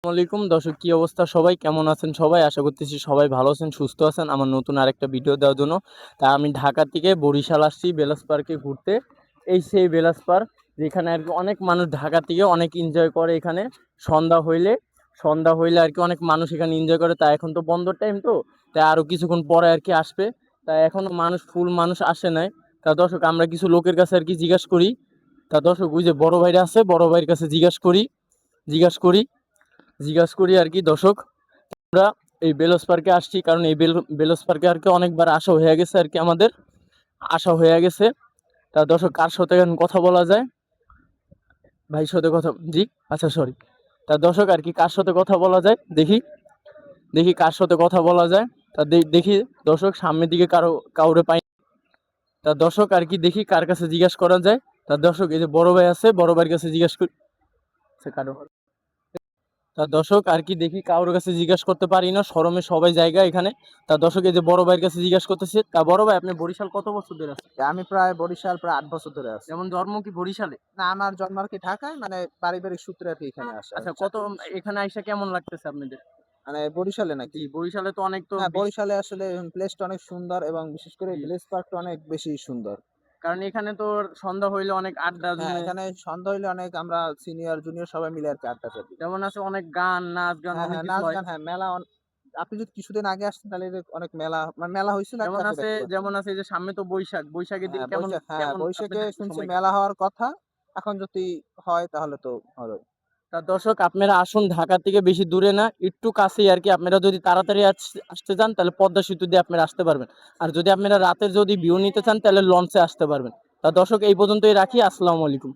আসসালামাইকুম দর্শক, কি অবস্থা? সবাই কেমন আছেন? সবাই আশা করতেছি সবাই ভালো আছেন, সুস্থ আছেন। আমার নতুন আরেকটা ভিডিও দেওয়ার জন্য তা আমি ঢাকা থেকে বরিশাল আসছি বেলাস পার্কে ঘুরতে। এই সেই বেলাস পার্ক, যেখানে আর কি অনেক মানুষ ঢাকা থেকে অনেক এনজয় করে। এখানে সন্ধ্যা হইলে সন্ধ্যা হইলে আর কি অনেক মানুষ এখানে এনজয় করে। তা এখন তো বন্ধ টাইম, তো তাই আরো কিছুক্ষণ পরে আর কি আসবে। তাই এখনো মানুষ ফুল মানুষ আসে নাই। তা দর্শক, আমরা কিছু লোকের কাছে আর কি জিজ্ঞাসা করি। তা দর্শক, ওই যে বড় ভাইরা আছে, বড় ভাইয়ের কাছে জিজ্ঞাসা করি আর কি দর্শক। আমরা এই বেলোস পার্কে আসছি কারণ এই বেলোস পার্কে আর কি অনেকবার আসা হয়ে গেছে আর কি, আমাদের আসা হয়ে গেছে। তা দর্শক, কার সাথে এখন কথা বলা যায়? ভাই সাথে কথা, জি আচ্ছা সরি। তা দর্শক, আর কি কার সাথে কথা বলা যায় দেখি, কার সাথে কথা বলা যায়। তা দেখি দর্শক, সামনের দিকে কাউরে পাই। তা দর্শক, আর কি দেখি কার কাছে জিজ্ঞাসা করা যায়। তা দর্শক, এই যে বড় ভাই আছে, বড় ভাইয়ের কাছে জিজ্ঞাসা করি। আচ্ছা, কারো। তা দর্শক, আর কি দেখি কারোর কাছে জিজ্ঞাসা করতে পারি না, শরমে সবাই জায়গা এখানে। তা দর্শক, এই যে বড় ভাইয়ের কাছে জিজ্ঞাসা করতেছে। তা বড় ভাই, আপনি বরিশাল কত বছর ধরে আছেন? আমি প্রায় বরিশাল প্রায় ৮ বছর ধরে আছি। যেমন জন্ম কি বরিশালে? না, আমার জন্ম আরকি ঢাকায়, মানে পারিবারিক সূত্রে আরকি এখানে আসা। আচ্ছা, কত এখানে আইসা কেমন লাগতেছে আপনাদের? মানে বরিশালে জি, নাকি? বরিশালে তো অনেক তো হ্যাঁ, বরিশালে আসলে প্লেসটা অনেক সুন্দর এবং বিশেষ করে জি, ভিলেজ পার্কটা অনেক বেশি সুন্দর। কারণ এখানে তো সন্ধ্যা হইলে অনেক আড্ডা হ্যাঁ, জমে। এখানে সন্ধ্যা হইলে অনেক আমরা সিনিয়র জুনিয়র সবাই মিলে আরকি আড্ডা করি। যেমন আছে অনেক গান, নাচ গান হ্যাঁ, অনেক হ্যাঁ, কিছু নাচ হয়। গান, হ্যাঁ, মেলা আপনি যদি কিছুদিন আগে আসতেন তাহলে যে অনেক মেলা মানে মেলা হইছিল আরকি যেমন আপনি আছে দেখতে পারতেন। যেমন আছে এই যে সামনে তো বৈশাখের দিন হ্যাঁ, কেমন হ্যাঁ, কেমন বৈশাখে আপনাদের শুনছি সময় মেলা হওয়ার কথা। এখন যদি হয় তাহলে তো ভালোই। তা দর্শক, আপনারা আসুন, ঢাকা থেকে বেশি দূরে না, একটু কাছেই আর কি। আপনারা যদি তাড়াতাড়ি আসতে চান তাহলে পদ্মা সেতু দিয়ে আপনারা আসতে পারবেন। আর যদি আপনারা রাতের যদি ভিউ নিতে চান তাহলে লঞ্চে আসতে পারবেন। তা দর্শক, এই পর্যন্তই রাখি। আসসালামু আলাইকুম।